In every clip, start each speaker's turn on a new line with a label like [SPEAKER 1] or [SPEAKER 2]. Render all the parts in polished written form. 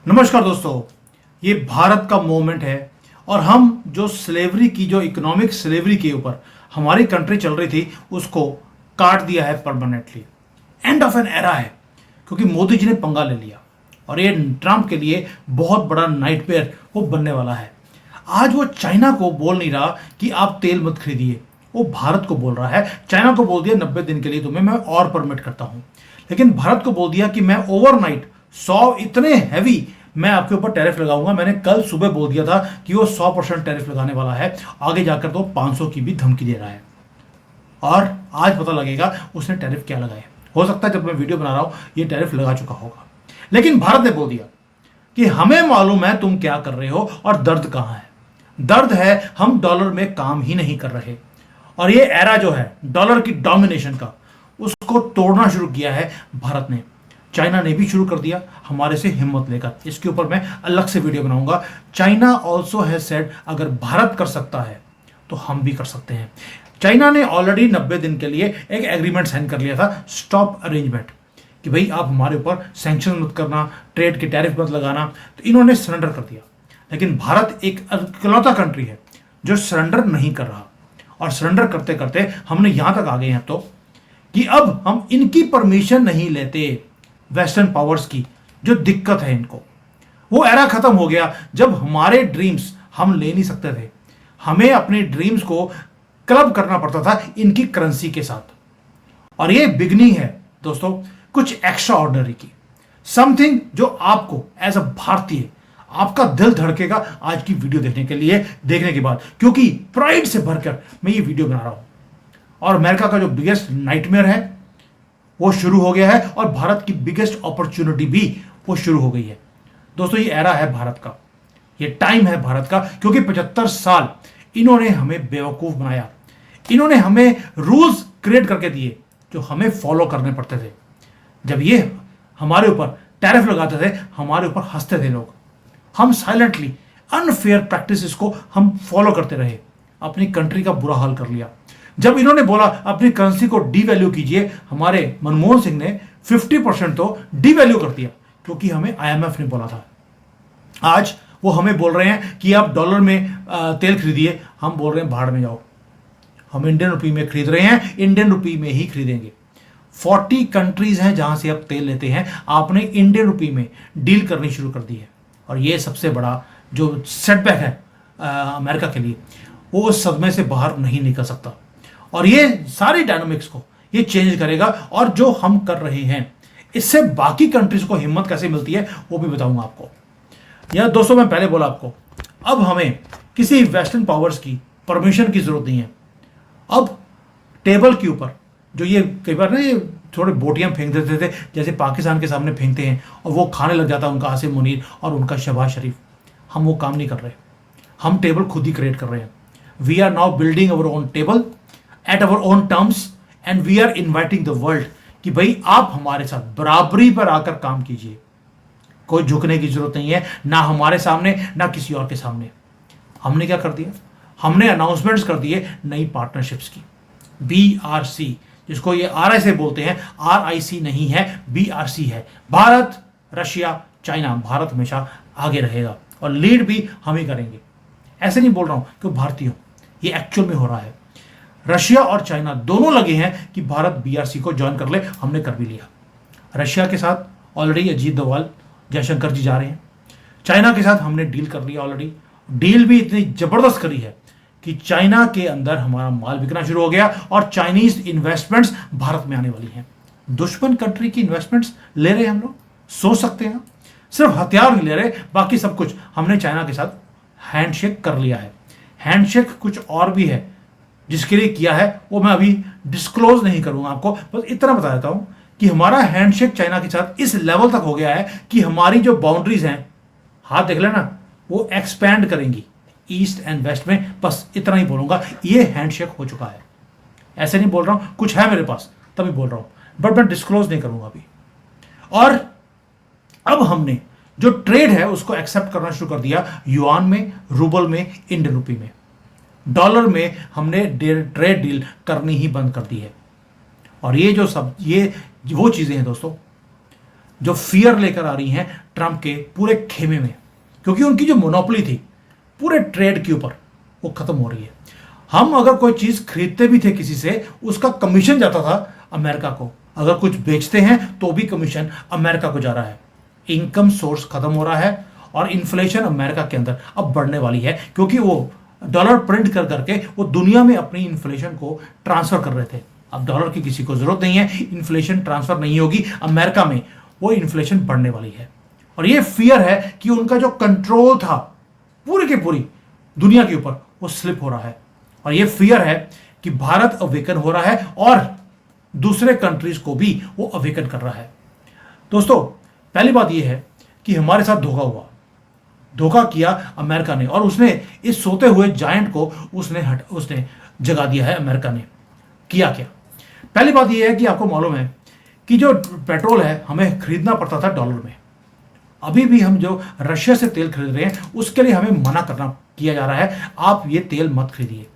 [SPEAKER 1] नमस्कार दोस्तों, ये भारत का मोमेंट है और हम जो स्लेवरी की जो इकोनॉमिक स्लेवरी के ऊपर हमारी कंट्री चल रही थी उसको काट दिया है permanently. End of an era है क्योंकि मोदी जी ने पंगा ले लिया और ये ट्रंप के लिए बहुत बड़ा नाइटमेयर वो बनने वाला है। आज वो चाइना को बोल नहीं रहा कि आप तेल मत खरीदिए, वो भारत को बोल रहा है। चाइना को बोल दिया 90 दिन के लिए तुम्हें मैं और परमिट करता हूं, लेकिन भारत को बोल दिया कि मैं ओवरनाइट 100 इतने हैवी मैं आपके ऊपर टैरिफ लगाऊंगा। मैंने कल सुबह बोल दिया था कि वो 100% टैरिफ लगाने वाला है, आगे जाकर तो 500 की भी धमकी दे रहा है। और आज पता लगेगा उसने टैरिफ क्या लगाया। हो सकता है जब मैं वीडियो बना रहा हूं ये टैरिफ लगा चुका होगा, लेकिन भारत ने बोल दिया कि हमें मालूम है तुम क्या कर रहे हो और दर्द कहां है। दर्द है हम डॉलर में काम ही नहीं कर रहे, और ये एरा जो है डॉलर की डोमिनेशन का उसको तोड़ना शुरू किया है भारत ने। चाइना ने भी शुरू कर दिया हमारे से हिम्मत लेकर। इसके ऊपर मैं अलग से वीडियो बनाऊंगा। चाइना ऑल्सो हैज सेड अगर भारत कर सकता है तो हम भी कर सकते हैं। चाइना ने ऑलरेडी 90 दिन के लिए एक एग्रीमेंट साइन कर लिया था, स्टॉप अरेंजमेंट, कि भाई आप हमारे ऊपर सैंक्शन मत करना, ट्रेड के टैरिफ मत लगाना। तो इन्होंने सरेंडर कर दिया, लेकिन भारत एक इकलौता कंट्री है जो सरेंडर नहीं कर रहा। और सरेंडर करते करते हमने यहां तक आ गए हैं तो कि अब हम इनकी परमिशन नहीं लेते, वेस्टर्न पावर्स की। जो दिक्कत है इनको, वो एरा खत्म हो गया जब हमारे ड्रीम्स हम ले नहीं सकते थे। हमें अपने ड्रीम्स को क्लब करना पड़ता था इनकी करेंसी के साथ। और ये बिगनिंग है दोस्तों कुछ एक्स्ट्रा ऑर्डिनरी की, समथिंग जो आपको एज अ भारतीय आपका दिल धड़केगा आज की वीडियो देखने के लिए, देखने के बाद, क्योंकि प्राइड से भरकर मैं ये वीडियो बना रहा हूं। और अमेरिका का जो बिगेस्ट नाइटमेयर है वो शुरू हो गया है और भारत की बिगेस्ट अपॉर्चुनिटी भी वो शुरू हो गई है। दोस्तों ये एरा है भारत का, ये टाइम है भारत का, क्योंकि 75 साल इन्होंने हमें बेवकूफ बनाया। इन्होंने हमें रूल्स क्रिएट करके दिए जो हमें फॉलो करने पड़ते थे। जब ये हमारे ऊपर टैरिफ लगाते थे हमारे ऊपर हंसते थे लोग। हम साइलेंटली अनफेयर प्रैक्टिसेस को हम फॉलो करते रहे, अपनी कंट्री का बुरा हाल कर लिया। जब इन्होंने बोला अपनी करेंसी को डीवैल्यू कीजिए, हमारे मनमोहन सिंह ने 50% तो डीवैल्यू कर दिया, क्योंकि हमें आईएमएफ ने बोला था। आज वो हमें बोल रहे हैं कि आप डॉलर में तेल खरीदिए, हम बोल रहे हैं भाड़ में जाओ। हम इंडियन रुपी में खरीद रहे हैं, इंडियन रुपी में ही खरीदेंगे। 40 कंट्रीज हैं जहां से आप तेल लेते हैं, आपने इंडियन रुपी में डील करनी शुरू कर दी है। और ये सबसे बड़ा जो सेटबैक है अमेरिका के लिए, वो उस सदमे से बाहर नहीं निकल सकता। और ये सारी डायनामिक्स को ये चेंज करेगा। और जो हम कर रहे हैं इससे बाकी कंट्रीज को हिम्मत कैसे मिलती है वो भी बताऊंगा आपको। यार दोस्तों, मैं पहले बोला आपको, अब हमें किसी वेस्टर्न पावर्स की परमिशन की जरूरत नहीं है। अब टेबल के ऊपर जो ये कई बार ना ये थोड़े बोटियां फेंक देते थे, जैसे पाकिस्तान के सामने फेंकते हैं और वो खाने लग जाता है उनका आसिम मुनीर और उनका शहबाज शरीफ, हम वो काम नहीं कर रहे। हम टेबल खुद ही क्रिएट कर रहे हैं। We are now building our own table at our own terms and we are inviting the world कि भाई आप हमारे साथ बराबरी पर आकर काम कीजिए। कोई झुकने की जरूरत नहीं है, ना हमारे सामने ना किसी और के सामने। हमने क्या कर दिया, हमने अनाउंसमेंट्स कर दिए नई पार्टनरशिप्स की। BRC, जिसको ये RI से बोलते हैं, RIC नहीं है, BRC है। Bharat, Russia, China. भारत हमेशा आगे रहेगा और लीड भी हम ही करेंगे। ऐसे नहीं बोल रहा हूं कि भारतीय हो, ये एक्चुअल में हो रहा है। रशिया और चाइना दोनों लगे हैं कि भारत BRC को ज्वाइन कर ले। हमने कर भी लिया। रशिया के साथ ऑलरेडी अजीत डोभाल, जयशंकर जी जा रहे हैं। चाइना के साथ हमने डील कर लिया ऑलरेडी। डील भी इतनी जबरदस्त करी है कि चाइना के अंदर हमारा माल बिकना शुरू हो गया और चाइनीज इन्वेस्टमेंट्स भारत में आने वाली हैं। दुश्मन कंट्री की इन्वेस्टमेंट्स ले रहे हैं हम लोग, सोच सकते हैं। सिर्फ हथियार नहीं ले रहे, बाकी सब कुछ हमने चाइना के साथ हैंडशेक कर लिया है। हैंडशेक कुछ और भी है जिसके लिए किया है, वो मैं अभी डिस्क्लोज नहीं करूंगा आपको। बस इतना बता देता हूं कि हमारा हैंडशेक चाइना के साथ इस लेवल तक हो गया है कि हमारी जो बाउंड्रीज हैं, हाथ देख लेना, वो एक्सपैंड करेंगी ईस्ट एंड वेस्ट में। बस इतना ही बोलूंगा, ये हैंडशेक हो चुका है। ऐसे नहीं बोल रहा हूं, कुछ है मेरे पास तभी बोल रहा हूं, बट मैं डिस्क्लोज नहीं करूंगा अभी। और अब हमने जो ट्रेड है उसको एक्सेप्ट करना शुरू कर दिया, युआन में, रूबल में, इंडियन रुपी में। डॉलर में हमने ट्रेड डील करनी ही बंद कर दी है। और ये जो सब ये वो चीजें हैं दोस्तों जो फियर लेकर आ रही हैं ट्रंप के पूरे खेमे में, क्योंकि उनकी जो मोनोपोली थी पूरे ट्रेड के ऊपर वो खत्म हो रही है। हम अगर कोई चीज खरीदते भी थे किसी से, उसका कमीशन जाता था अमेरिका को, अगर कुछ बेचते हैं तो भी कमीशन अमेरिका को जा रहा है। इनकम सोर्स खत्म हो रहा है और इन्फ्लेशन अमेरिका के अंदर अब बढ़ने वाली है, क्योंकि वो डॉलर प्रिंट कर करके वो दुनिया में अपनी इन्फ्लेशन को ट्रांसफर कर रहे थे। अब डॉलर की किसी को जरूरत नहीं है, इन्फ्लेशन ट्रांसफर नहीं होगी अमेरिका में, वो इन्फ्लेशन बढ़ने वाली है। और ये फियर है कि उनका जो कंट्रोल था पूरी की पूरी दुनिया के ऊपर वो स्लिप हो रहा है। और ये फियर है कि भारत अवेकन हो रहा है और दूसरे कंट्रीज को भी वो अवेकन कर रहा है। दोस्तों, पहली बात यह है कि हमारे साथ धोखा किया अमेरिका ने, और उसने इस सोते हुए जायंट को उसने जगा दिया है। अमेरिका ने किया क्या? पहली बात यह है कि आपको मालूम है कि जो पेट्रोल है हमें खरीदना पड़ता था डॉलर में। अभी भी हम जो रशिया से तेल खरीद रहे हैं उसके लिए हमें मना किया जा रहा है, आप ये तेल मत खरीदिए।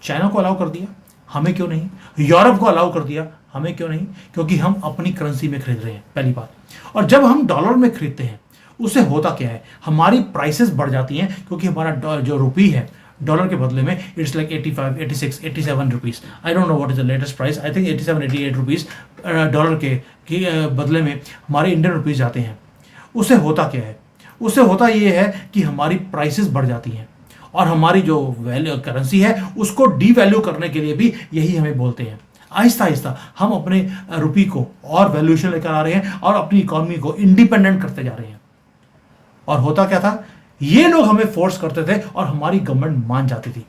[SPEAKER 1] चाइना को अलाउ कर दिया, हमें क्यों नहीं? यूरोप को अलाउ कर दिया, हमें क्यों नहीं? क्योंकि हम अपनी करेंसी में खरीद रहे हैं, पहली बात। और जब हम डॉलर में खरीदते हैं उससे होता क्या है, हमारी प्राइसेस बढ़ जाती हैं, क्योंकि हमारा जो रुपी है डॉलर के बदले में it's like 85, 86, 87 rupees. I don't know what is the latest price, I think 87, 88 rupees dollar के बदले में हमारे इंडियन रुपीज जाते हैं। उससे होता क्या है? उससे होता ये है कि हमारी प्राइसेस बढ़ जाती हैं, और हमारी जो वैल्यू करेंसी है उसको डीवैल्यू करने के लिए भी यही हमें बोलते हैं। आहिस्ता आहिस्ता हम अपने रुपी को और वैल्यूएशन लेकर आ रहे हैं और अपनी इकोनॉमी को इंडिपेंडेंट करते जा रहे हैं। और होता क्या था, ये लोग हमें फोर्स करते थे और हमारी गवर्नमेंट मान जाती थी,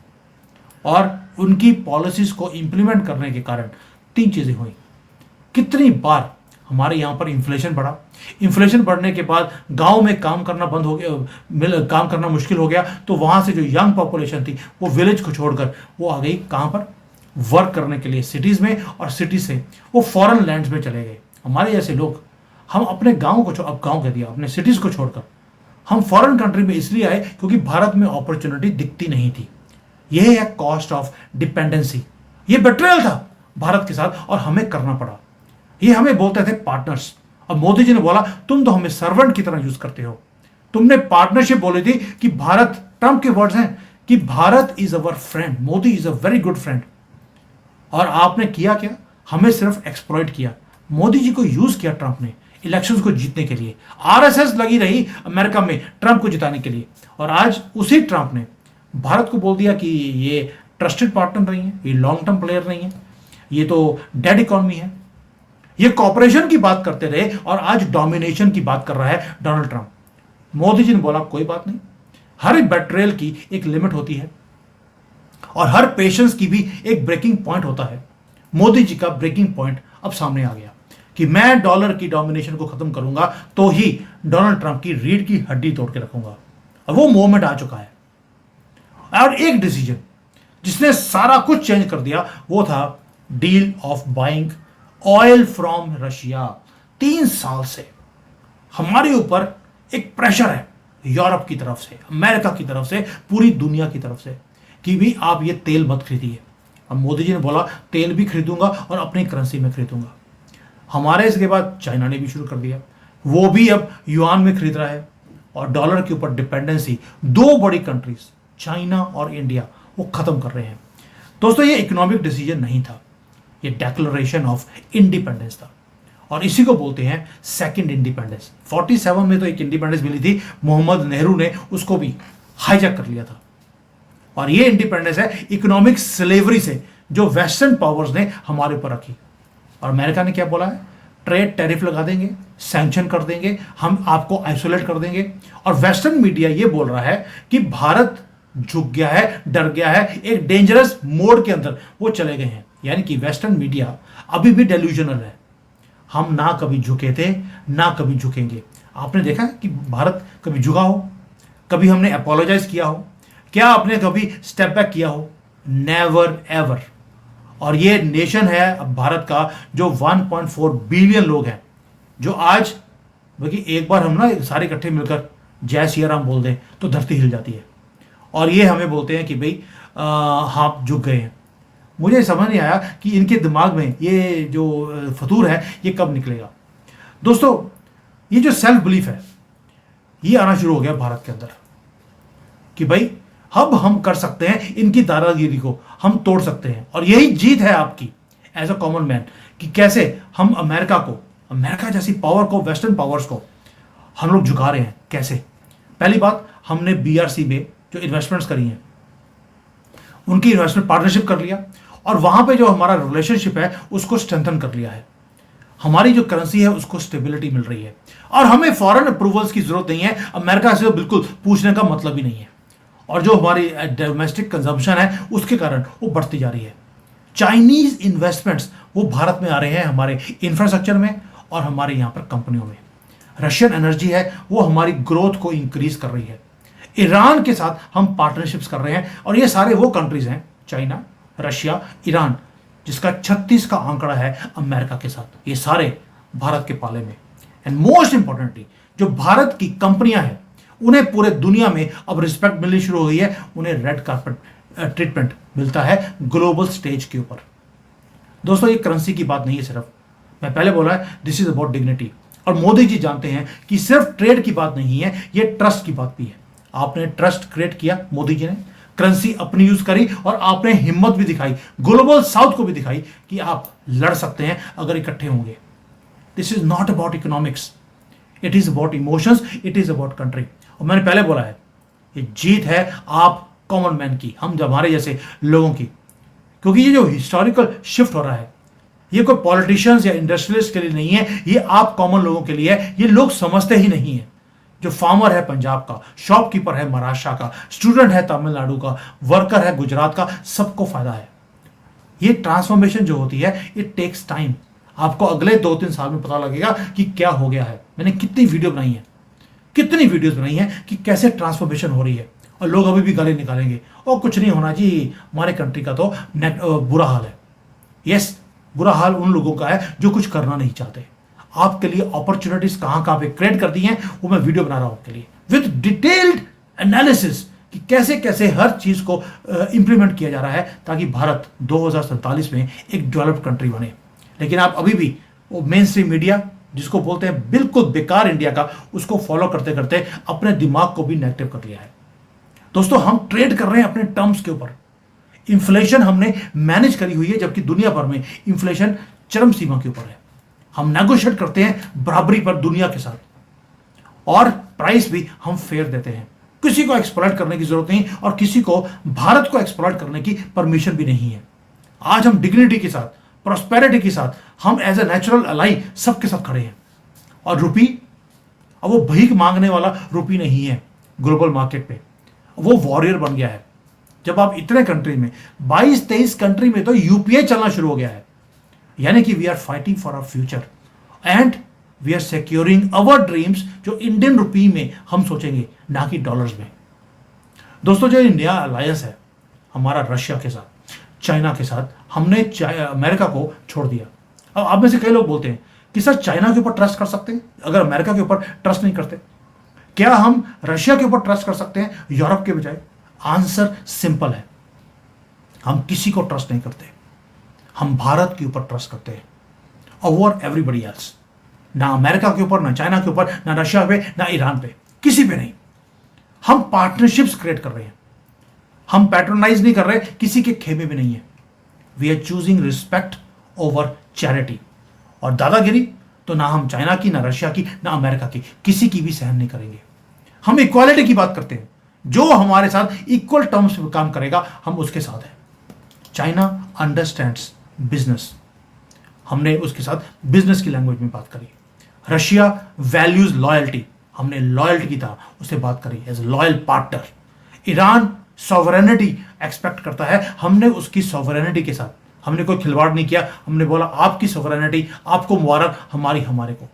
[SPEAKER 1] और उनकी पॉलिसीज को इंप्लीमेंट करने के कारण तीन चीजें हुई। कितनी बार हमारे यहाँ पर इन्फ्लेशन बढ़ा, इन्फ्लेशन बढ़ने के बाद गांव में काम करना बंद हो गया, काम करना मुश्किल हो गया, तो वहां से जो यंग पॉपुलेशन थी वो विलेज को छोड़कर वो आ गई कहां पर? वर्क करने के लिए सिटीज में, और सिटी से वो फॉरेन लैंड्स में चले गए। हमारे जैसे लोग, हम अपने गांव को अब गांव कह दिया, अपने सिटीज को छोड़कर हम फॉरेन कंट्री में इसलिए आए क्योंकि भारत में अपॉर्चुनिटी दिखती नहीं थी। यह है कॉस्ट ऑफ डिपेंडेंसी। ये बेट्रेयल था भारत के साथ और हमें करना पड़ा। ये हमें बोलते थे पार्टनर्स, और मोदी जी ने बोला तुम तो हमें सर्वेंट की तरह यूज करते हो। तुमने पार्टनरशिप बोली थी कि भारत, ट्रंप के वर्ड्स हैं कि Bharat is our friend, Modi is a very good friend. और आपने किया क्या? हमें सिर्फ एक्सप्लॉइट किया। मोदी जी को यूज किया ट्रंप ने इलेक्शंस को जीतने के लिए। आरएसएस लगी रही अमेरिका में ट्रंप को जिताने के लिए, और आज उसी ट्रंप ने भारत को बोल दिया कि ये ट्रस्टेड पार्टनर नहीं है, ये लॉन्ग टर्म प्लेयर नहीं है, ये तो डेड इकोनॉमी है। ये कॉपरेशन की बात करते रहे और आज डोमिनेशन की बात कर रहा है डोनाल्ड ट्रंप। मोदी जी ने बोला कोई बात नहीं, हर बेट्रेयल की एक लिमिट होती है और हर पेशेंस की भी एक ब्रेकिंग पॉइंट होता है। मोदी जी का ब्रेकिंग पॉइंट अब सामने आ गया कि मैं डॉलर की डोमिनेशन को खत्म करूंगा तो ही डोनाल्ड ट्रंप की रीढ़ की हड्डी तोड़ के रखूंगा। और वो मोमेंट आ चुका है। और एक डिसीजन जिसने सारा कुछ चेंज कर दिया वो था deal of buying oil from Russia. 3 साल से हमारे ऊपर एक प्रेशर है यूरोप की तरफ से, अमेरिका की तरफ से, पूरी दुनिया की तरफ से कि भी आप ये तेल मत खरीदिए। अब मोदी जी ने बोला तेल भी खरीदूंगा और अपनी करेंसी में खरीदूंगा। हमारे इसके बाद चाइना ने भी शुरू कर दिया, वो भी अब युआन में खरीद रहा है। और डॉलर के ऊपर डिपेंडेंसी 2 बड़ी कंट्रीज चाइना और इंडिया वो खत्म कर रहे हैं। दोस्तों, ये इकोनॉमिक डिसीजन नहीं था, ये डेक्लेरेशन ऑफ इंडिपेंडेंस था, और इसी को बोलते हैं सेकंड इंडिपेंडेंस। 47 में तो एक इंडिपेंडेंस मिली थी, मोहम्मद नेहरू ने उसको भी हाईजैक कर लिया था। और ये इंडिपेंडेंस है इकोनॉमिक स्लेवरी से जो वेस्टर्न पावर्स ने हमारे ऊपर रखी। और अमेरिका ने क्या बोला है? ट्रेड टैरिफ लगा देंगे, सैंक्शन कर देंगे, हम आपको आइसोलेट कर देंगे। और वेस्टर्न मीडिया ये बोल रहा है कि भारत झुक गया है, डर गया है, एक डेंजरस मोड के अंदर वो चले गए हैं। यानी कि वेस्टर्न मीडिया अभी भी डेल्यूजनल है। हम ना कभी झुके थे, ना कभी झुकेंगे। आपने देखा कि भारत कभी झुका हो? कभी हमने अपोलोजाइज किया हो? क्या आपने कभी स्टेप बैक किया हो? Never ever. और ये नेशन है अब भारत का जो 1.4 बिलियन लोग हैं, जो आज बाकी एक बार हम ना सारे इकट्ठे मिलकर जय सिया राम बोल दें तो धरती हिल जाती है। और ये हमें बोलते हैं कि भाई हाँ झुक गए हैं। मुझे समझ नहीं आया कि इनके दिमाग में ये जो फतूर है ये कब निकलेगा। दोस्तों, ये जो सेल्फ बिलीफ है ये आना शुरू हो गया भारत के अंदर कि भाई अब हम कर सकते हैं, इनकी दादागिरी को हम तोड़ सकते हैं। और यही जीत है आपकी एज अ कॉमन मैन कि कैसे हम अमेरिका जैसी पावर को, वेस्टर्न पावर्स को हम लोग झुका रहे हैं। कैसे? पहली बात, हमने बीआरसी में जो इन्वेस्टमेंट्स करी हैं उनकी इन्वेस्टमेंट पार्टनरशिप कर लिया और वहां पे जो हमारा रिलेशनशिप है उसको स्ट्रेंथन कर लिया है। हमारी जो करेंसी है उसको स्टेबिलिटी मिल रही है और हमें फॉरेन अप्रूवल्स की जरूरत नहीं है। अमेरिका से बिल्कुल पूछने का मतलब ही नहीं है। और जो हमारी डोमेस्टिक कंजम्पशन है उसके कारण वो बढ़ती जा रही है। चाइनीज इन्वेस्टमेंट्स वो भारत में आ रहे हैं, हमारे इंफ्रास्ट्रक्चर में और हमारे यहाँ पर कंपनियों में। रशियन एनर्जी है वो हमारी ग्रोथ को इंक्रीज कर रही है। ईरान के साथ हम पार्टनरशिप्स कर रहे हैं और ये सारे वो कंट्रीज हैं, चाइना, रशिया, ईरान, जिसका 36 का आंकड़ा है अमेरिका के साथ। ये सारे भारत के पाले में। एंड मोस्ट इंपॉर्टेंटली जो भारत की कंपनियां हैं उन्हें पूरे दुनिया में अब रिस्पेक्ट मिलनी शुरू हो गई है। उन्हें रेड कार्पेट ट्रीटमेंट मिलता है ग्लोबल स्टेज के ऊपर। दोस्तों, ये करेंसी की बात नहीं है सिर्फ, मैं पहले बोला है, दिस इज अबाउट डिग्निटी। और मोदी जी जानते हैं कि सिर्फ ट्रेड की बात नहीं है, ये ट्रस्ट की बात भी है। आपने ट्रस्ट क्रिएट किया, मोदी जी ने करेंसी अपनी यूज करी और आपने हिम्मत भी दिखाई, ग्लोबल साउथ को भी दिखाई कि आप लड़ सकते हैं अगर इकट्ठे होंगे। This is not about economics, it is about emotions, it is about country. और मैंने पहले बोला है, ये जीत है आप कॉमन मैन की, हम हमारे जैसे लोगों की। क्योंकि ये जो हिस्टोरिकल शिफ्ट हो रहा है ये कोई पॉलिटिशियंस या इंडस्ट्रियलिस्ट के लिए नहीं है, ये आप कॉमन लोगों के लिए है। ये लोग समझते ही नहीं है। जो फार्मर है पंजाब का, शॉपकीपर है महाराष्ट्र का, स्टूडेंट है तमिलनाडु का, वर्कर है गुजरात का, सबको फायदा है। ये ट्रांसफॉर्मेशन जो होती है इट टेक्स टाइम। आपको अगले 2-3 साल में पता लगेगा कि क्या हो गया है। मैंने कितनी वीडियोस बनाई हैं कि कैसे ट्रांसफॉर्मेशन हो रही है। और लोग अभी भी गाली निकालेंगे, और कुछ नहीं होना जी, हमारे कंट्री का तो बुरा हाल है। यस, बुरा हाल उन लोगों का है जो कुछ करना नहीं चाहते। आपके लिए अपॉर्चुनिटीज कहां पे क्रिएट कर दी हैं, वो मैं वीडियो बना रहा हूं आपके लिए विद डिटेल्ड एनालिसिस कि कैसे कैसे हर चीज को इंप्लीमेंट किया जा रहा है ताकि भारत 2047 में एक डेवलप्ड कंट्री बने। लेकिन आप अभी भी वो मेन स्ट्रीम मीडिया जिसको बोलते हैं बिल्कुल बेकार इंडिया का, उसको फॉलो करते करते अपने दिमाग को भी नेगेटिव कर लिया है। दोस्तों, हम ट्रेड कर रहे हैं अपने टर्म्स के ऊपर। इन्फ्लेशन हमने मैनेज करी हुई है, जबकि दुनिया भर में इन्फ्लेशन चरम सीमा के ऊपर है। हम नेगोशिएट करते हैं बराबरी पर दुनिया के साथ और प्राइस भी हम फेयर देते हैं। किसी को एक्सप्लॉइट करने की जरूरत नहीं और किसी को भारत को एक्सप्लॉइट करने की परमिशन भी नहीं है। आज हम डिग्निटी के साथ, प्रॉस्पेरिटी के साथ, हम एज ए नेचुरल अलाई सबके साथ खड़े हैं। और रुपी, अब वो भीख मांगने वाला रुपी नहीं है ग्लोबल मार्केट पे, वो वॉरियर बन गया है। जब आप इतने कंट्री में 22-23 कंट्री में तो यूपीआई चलना शुरू हो गया है, यानी कि we are fighting for our future and we are securing our dreams, जो इंडियन रुपी में हम सोचेंगे, ना कि डॉलर्स में। दोस्तों, जो नया अलायंस है हमारा रशिया के साथ, चाइना के साथ, हमने अमेरिका को छोड़ दिया। अब आप में से कई लोग बोलते हैं कि सर चाइना के ऊपर ट्रस्ट कर सकते हैं अगर अमेरिका के ऊपर ट्रस्ट नहीं करते? क्या हम रशिया के ऊपर ट्रस्ट कर सकते हैं यूरोप के बजाय? आंसर सिंपल है, हम किसी को ट्रस्ट नहीं करते। हम भारत के ऊपर ट्रस्ट करते हैं ओवर एवरीबडी एल्स। ना अमेरिका के ऊपर, ना चाइना के ऊपर, ना रशिया पे, ना ईरान पे, किसी पे नहीं। हम पार्टनरशिप्स क्रिएट कर रहे हैं, हम पैट्रोनाइज नहीं कर रहे, किसी के खेमे में नहीं है। We are choosing respect over charity. और दादागिरी तो ना हम चाइना की, ना रशिया की, ना अमेरिका की, किसी की भी सहन नहीं करेंगे। हम इक्वालिटी की बात करते हैं, जो हमारे साथ इक्वल टर्म्स पे काम करेगा हम उसके साथ हैं। चाइना अंडरस्टैंड्स बिजनेस, हमने उसके साथ बिजनेस की लैंग्वेज में बात करी। रशिया वैल्यूज लॉयल्टी, हमने लॉयल्टी की तरह उससे बात करी as loyal partner. Iran sovereignty expect करता है, हमने उसकी सॉवरेनिटी के साथ हमने कोई खिलवाड़ नहीं किया। हमने बोला आपकी सॉवरेनिटी, आपको मुबारक, हमारी हमारे को।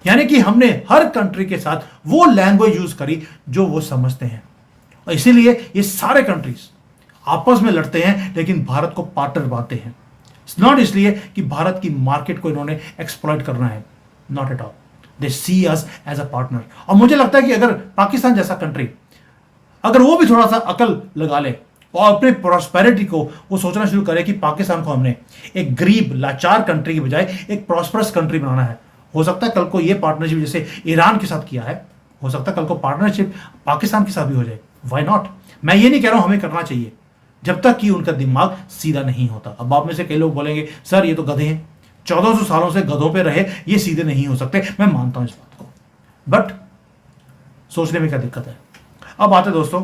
[SPEAKER 1] यानी कि हमने हर कंट्री के साथ वो लैंग्वेज यूज करी जो वो समझते हैं। और इसीलिए ये सारे कंट्रीज आपस में लड़ते हैं लेकिन भारत को पार्टनर बनाते हैं। नॉट इसलिए कि भारत की मार्केट को इन्होंने एक्सप्लॉइट करना है, not at all. They see us as a partner. और मुझे लगता है कि अगर पाकिस्तान जैसा कंट्री, अगर वो भी थोड़ा सा अकल लगा ले और अपने प्रॉस्पेरिटी को वो सोचना शुरू करे कि पाकिस्तान को हमने एक गरीब लाचार कंट्री के बजाय एक प्रॉस्परस कंट्री बनाना है, हो सकता है कल को ये पार्टनरशिप जैसे ईरान के साथ किया है, हो सकता है कल को पार्टनरशिप पाकिस्तान के साथ भी हो जाए। Why not? मैं ये नहीं कह रहा हूं हमें करना चाहिए, जब तक कि उनका दिमाग सीधा नहीं होता। अब आप में से कई लोग बोलेंगे सर ये तो गधे हैं, 1400 सालों से गधों पे रहे, ये सीधे नहीं हो सकते। मैं मानता हूं इस बात को, बट सोचने में क्या दिक्कत है। अब आते दोस्तों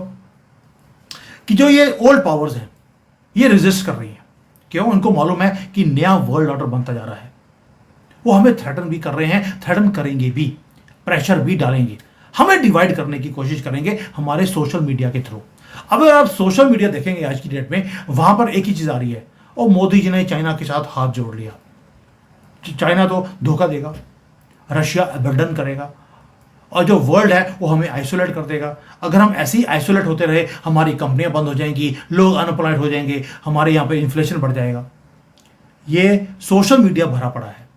[SPEAKER 1] कि जो ये ओल्ड पावर्स हैं ये रेजिस्ट कर रही हैं। क्यों? उनको मालूम है कि नया वर्ल्ड ऑर्डर बनता जा रहा है। वो हमें थ्रेटन भी कर रहे हैं, थ्रेटन करेंगे भी, प्रेशर भी डालेंगे, हमें डिवाइड करने की कोशिश करेंगे हमारे सोशल मीडिया के थ्रू। अब अगर आप सोशल मीडिया देखेंगे आज की डेट में, वहां पर एक ही चीज आ रही है, और मोदी जी ने चाइना के साथ हाथ जोड़ लिया। चाइना तो धोखा देगा, रशिया अबंडन करेगा, और जो वर्ल्ड है वो हमें आइसोलेट कर देगा। अगर हम ऐसे ही आइसोलेट होते रहे, हमारी कंपनियां बंद हो जाएंगी, लोग अनएम्प्लॉयड हो जाएंगे, हमारे यहाँ पे इन्फ्लेशन बढ़ जाएगा। ये सोशल मीडिया भरा पड़ा है।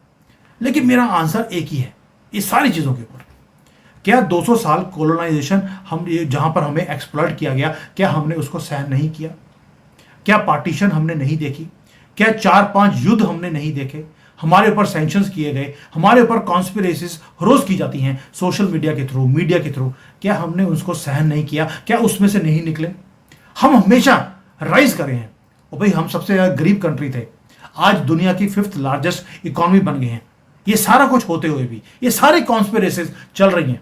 [SPEAKER 1] लेकिन मेरा आंसर एक ही है इस सारी चीज़ों के ऊपर। क्या 200 साल कोलोनाइजेशन हम जहां पर हमें एक्सप्लॉइट किया गया, क्या हमने उसको सहन नहीं किया? क्या पार्टीशन हमने नहीं देखी? क्या 4-5 युद्ध हमने नहीं देखे? हमारे ऊपर सैंक्शंस किए गए, हमारे ऊपर कॉन्स्पिरेसीज रोज की जाती हैं सोशल मीडिया के थ्रू, मीडिया के थ्रू। क्या हमने उसको सहन नहीं किया? क्या उसमें से नहीं निकले? हम हमेशा राइज करे हैं। और भाई हम सबसे ज्यादा गरीब कंट्री थे, आज दुनिया की 5th लार्जेस्ट इकोनॉमी बन गए हैं। ये सारा कुछ होते हुए भी ये सारी कॉन्स्पिरेसीज चल रही हैं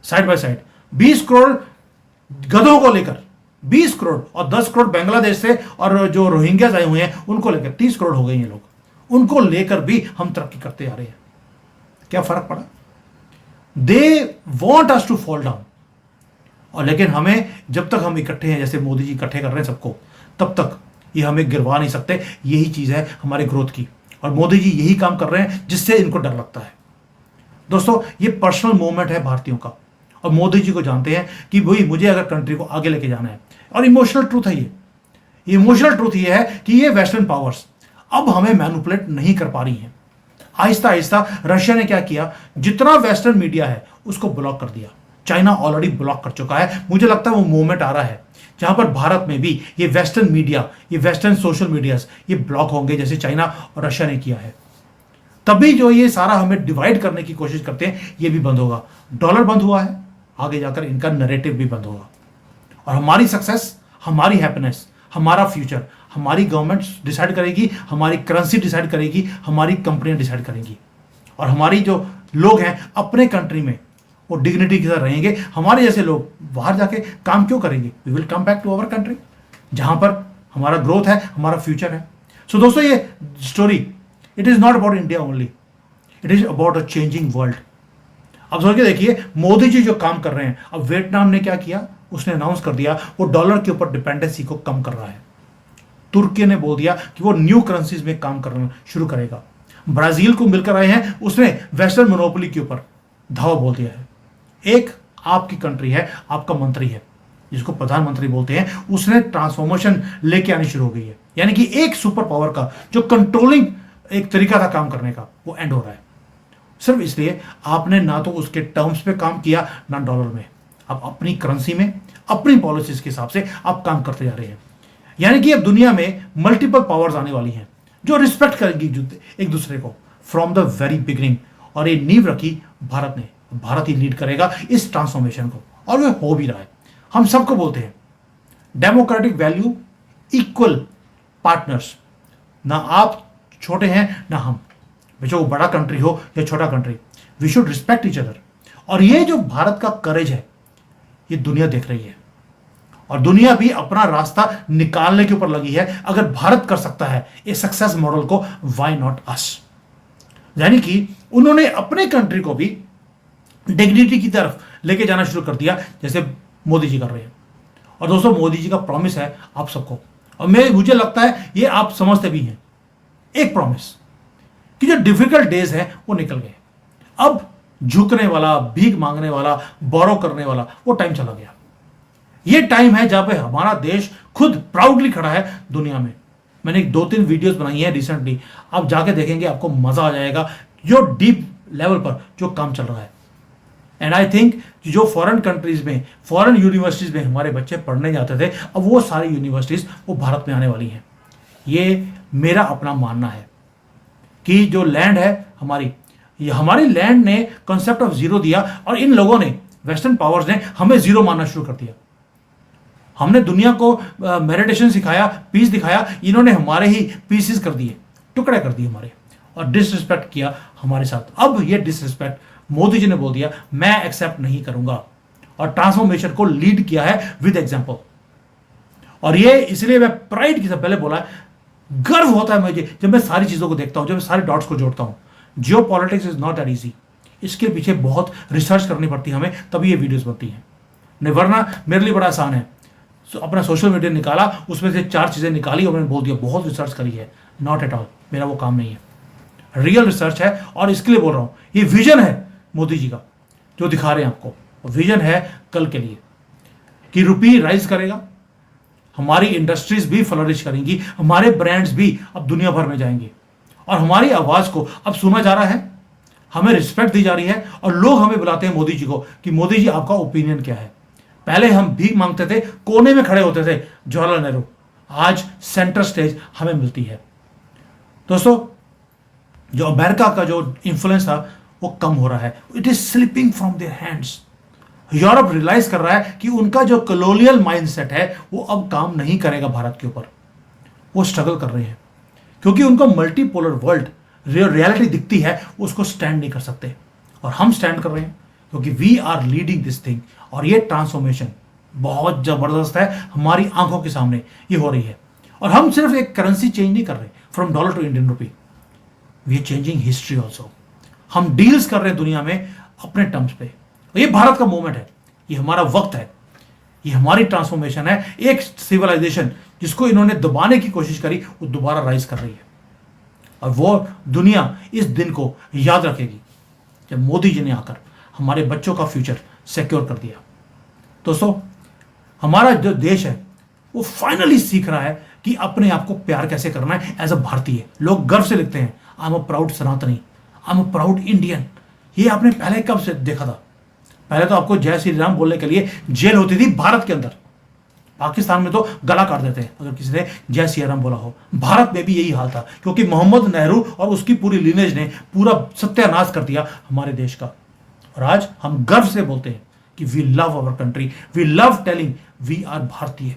[SPEAKER 1] साइड बाय साइड। 20 करोड़ गधों को लेकर 20 करोड़, और 10 करोड़ बांग्लादेश से, और जो रोहिंग्याज आए हुए हैं उनको लेकर 30 करोड़ हो गए ये लोग। उनको लेकर भी हम तरक्की करते जा रहे हैं। क्या फर्क पड़ा? They want us to fall down. और लेकिन हमें, जब तक हम इकट्ठे हैं, जैसे मोदी जी इकट्ठे कर रहे हैं सबको, तब तक ये हमें गिरवा नहीं सकते। यही चीज है हमारे ग्रोथ की, और मोदी जी यही काम कर रहे हैं जिससे इनको डर लगता है। दोस्तों ये पर्सनल मूवमेंट है भारतीयों का, और मोदी जी को जानते हैं कि भाई मुझे अगर कंट्री को आगे लेके जाना है। और इमोशनल ट्रूथ है ये, इमोशनल ट्रूथ ये है कि ये वेस्टर्न पावर्स अब हमें मैनिपुलेट नहीं कर पा रही हैं। आहिस्ता आहिस्ता रशिया ने क्या किया, जितना वेस्टर्न मीडिया है उसको ब्लॉक कर दिया। चाइना ऑलरेडी ब्लॉक कर चुका है। मुझे लगता है वो मूवमेंट आ रहा है जहां पर भारत में भी ये वेस्टर्न मीडिया, ये वेस्टर्न सोशल मीडियाज ये ब्लॉक होंगे, जैसे चाइना और रशिया ने किया है। तभी जो ये सारा हमें डिवाइड करने की कोशिश करते हैं ये भी बंद होगा। डॉलर बंद हुआ है, आगे जाकर इनका नैरेटिव भी बंद होगा। और हमारी सक्सेस, हमारी हैप्पीनेस, हमारा फ्यूचर हमारी गवर्नमेंट डिसाइड करेगी, हमारी करेंसी डिसाइड करेगी, हमारी कंपनियां डिसाइड करेंगी। और हमारी जो लोग हैं अपने कंट्री में वो डिग्निटी के साथ रहेंगे। हमारे जैसे लोग बाहर जाके काम क्यों करेंगे? We will come back to our country जहां पर हमारा ग्रोथ है, हमारा फ्यूचर है। सो दोस्तों ये story, it is not about India only, it is about a changing world. अब सोच के देखिए मोदी जी जो काम कर रहे हैं। अब वियतनाम ने क्या किया, उसने अनाउंस कर दिया वो डॉलर के ऊपर डिपेंडेंसी को कम कर रहा है। तुर्की ने बोल दिया कि वो न्यू करेंसीज में काम करना शुरू करेगा। ब्राजील को मिलकर आए हैं, उसने वेस्टर्न मोनोपोली के ऊपर धावा बोल दिया है। एक आपकी कंट्री है, आपका मंत्री है जिसको प्रधानमंत्री बोलते हैं, उसने ट्रांसफॉर्मेशन लेके आनी शुरू हो गई है। यानी कि एक सुपर पावर का जो कंट्रोलिंग एक तरीका था काम करने का, वो एंड हो रहा है। सिर्फ इसलिए आपने ना तो उसके टर्म्स पे काम किया ना डॉलर में, आप अपनी करेंसी में अपनी पॉलिसीज के हिसाब से आप काम करते जा रहे हैं। यानी कि अब दुनिया में मल्टीपल पावर्स आने वाली हैं जो रिस्पेक्ट करेंगी एक दूसरे को फ्रॉम द वेरी बिगिनिंग। और ये नींव रखी भारत ने, भारत ही लीड करेगा इस ट्रांसफॉर्मेशन को, और वो हो भी रहा है। हम सबको बोलते हैं डेमोक्रेटिक वैल्यू, इक्वल पार्टनर्स, ना आप छोटे हैं ना हम, बेचो वो बड़ा कंट्री हो या छोटा country, we should respect each other. और ये जो भारत का करेज है ये दुनिया देख रही है, और दुनिया भी अपना रास्ता निकालने के ऊपर लगी है। अगर भारत कर सकता है इस सक्सेस मॉडल को, व्हाई नॉट अस? यानी कि उन्होंने अपने कंट्री को भी डिग्निटी की तरफ लेके जाना शुरू कर दिया, जैसे मोदी जी कर रहे हैं। और दोस्तों मोदी जी का प्रॉमिस है आप सबको, और मुझे लगता है ये आप समझते भी हैं, एक प्रॉमिस कि जो डिफिकल्ट डेज है वो निकल गए। अब झुकने वाला, भीख मांगने वाला, बोरो करने वाला वो टाइम चला गया। ये टाइम है जहां पे हमारा देश खुद प्राउडली खड़ा है दुनिया में। मैंने 2-3 वीडियोस बनाई है रिसेंटली, आप जाके देखेंगे आपको मजा आ जाएगा जो डीप लेवल पर जो काम चल रहा है। एंड आई थिंक जो फॉरेन कंट्रीज में, फॉरेन यूनिवर्सिटीज में हमारे बच्चे पढ़ने जाते थे, अब वो सारी यूनिवर्सिटीज वो भारत में आने वाली हैं। ये मेरा अपना मानना है कि जो लैंड है हमारी, ये हमारी लैंड ने कॉन्सेप्ट ऑफ जीरो दिया और इन लोगों ने, वेस्टर्न पावर्स ने हमें जीरो मानना शुरू कर दिया। हमने दुनिया को मेडिटेशन सिखाया, पीस दिखाया, इन्होंने हमारे ही पीसेस कर दिए, टुकड़े कर दिए हमारे, और डिसरिस्पेक्ट किया हमारे साथ। अब ये डिसरिस्पेक्ट मोदी जी ने बोल दिया मैं एक्सेप्ट नहीं करूंगा, और ट्रांसफॉर्मेशन को लीड किया है विद एग्जांपल। और ये इसलिए मैं प्राइड की, पहले बोला, गर्व होता है मुझे जब मैं सारी चीजों को देखता हूं, जब मैं सारे डॉट्स को जोड़ता हूं। जियो politics is not that easy, इसके पीछे बहुत रिसर्च करनी पड़ती है हमें, तभी ये वीडियोस बनती हैं। नहीं वरना मेरे लिए बड़ा आसान है, अपना सोशल मीडिया निकाला, उसमें से 4 चीजें निकाली और मैंने बोल दिया बहुत रिसर्च करी है। नॉट एट ऑल, मेरा वो काम नहीं है, रियल रिसर्च है। और इसके लिए बोल रहा हूं, ये विजन है मोदी जी का जो दिखा रहे हैं आपको, विजन है कल के लिए कि रुपी राइज करेगा, हमारी इंडस्ट्रीज भी फ्लरिश करेंगी, हमारे ब्रांड्स भी अब दुनिया भर में जाएंगे, और हमारी आवाज को अब सुना जा रहा है, हमें रिस्पेक्ट दी जा रही है, और लोग हमें बुलाते हैं मोदी जी को कि मोदी जी आपका ओपिनियन क्या है। पहले हम भीख मांगते थे, कोने में खड़े होते थे जवाहरलाल नेहरू, आज सेंटर स्टेज हमें मिलती है। दोस्तों, जो अमेरिका का जो इंफ्लुएंस था वो कम हो रहा है, it is slipping from their hands. Europe realize कर रहा है कि उनका जो कॉलोनियल माइंडसेट है वो अब काम नहीं करेगा भारत के ऊपर। वो स्ट्रगल कर रहे हैं क्योंकि उनको मल्टीपोलर वर्ल्ड रियलिटी दिखती है, उसको स्टैंड नहीं कर सकते, और हम स्टैंड कर रहे हैं क्योंकि we are leading this thing. और ये ट्रांसफॉर्मेशन बहुत जबरदस्त है, हमारी आंखों के सामने ये हो रही है। और हम सिर्फ एक करेंसी चेंज नहीं कर रहे from dollar to Indian rupee, we are changing history also. हम डील्स कर रहे हैं दुनिया में अपने टर्म्स पे। ये भारत का मूवमेंट है, ये हमारा वक्त है, ये हमारी ट्रांसफॉर्मेशन है। एक सिविलाइजेशन जिसको इन्होंने दबाने की कोशिश करी वो दोबारा राइज कर रही है, और वो दुनिया इस दिन को याद रखेगी जब मोदी जी ने आकर हमारे बच्चों का फ्यूचर सिक्योर कर दिया। दोस्तों, हमारा जो देश है वो फाइनली सीख रहा है कि अपने आप को प्यार कैसे करना है एज अ भारतीय। लोग गर्व से लिखते हैं आई एम अ प्राउड सनातनी, I am a proud Indian. ये आपने पहले कब से देखा था? पहले तो आपको जय श्री राम बोलने के लिए जेल होती थी भारत के अंदर, पाकिस्तान में तो गला काट देते हैं अगर किसी ने जय श्री राम बोला हो। भारत में भी यही हाल था क्योंकि मोहम्मद नेहरू और उसकी पूरी लीनेज ने पूरा सत्यानाश कर दिया हमारे देश का। और आज हम गर्व से बोलते हैं कि we love our country, we love telling we are Bharatiya.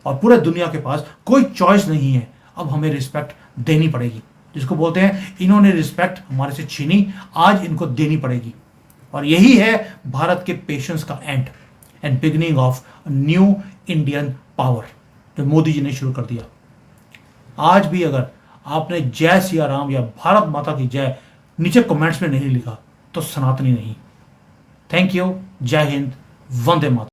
[SPEAKER 1] और पूरे दुनिया के पास कोई चॉइस नहीं है, अब हमें रिस्पेक्ट देनी पड़ेगी। जिसको बोलते हैं इन्होंने रिस्पेक्ट हमारे से छीनी, आज इनको देनी पड़ेगी। और यही है भारत के पेशेंस का and beginning of new Indian power जो मोदी जी ने शुरू कर दिया। आज भी अगर आपने जय सिया राम या भारत माता की जय नीचे कमेंट्स में नहीं लिखा तो सनातनी नहीं। थैंक यू, जय हिंद, वंदे मातरम।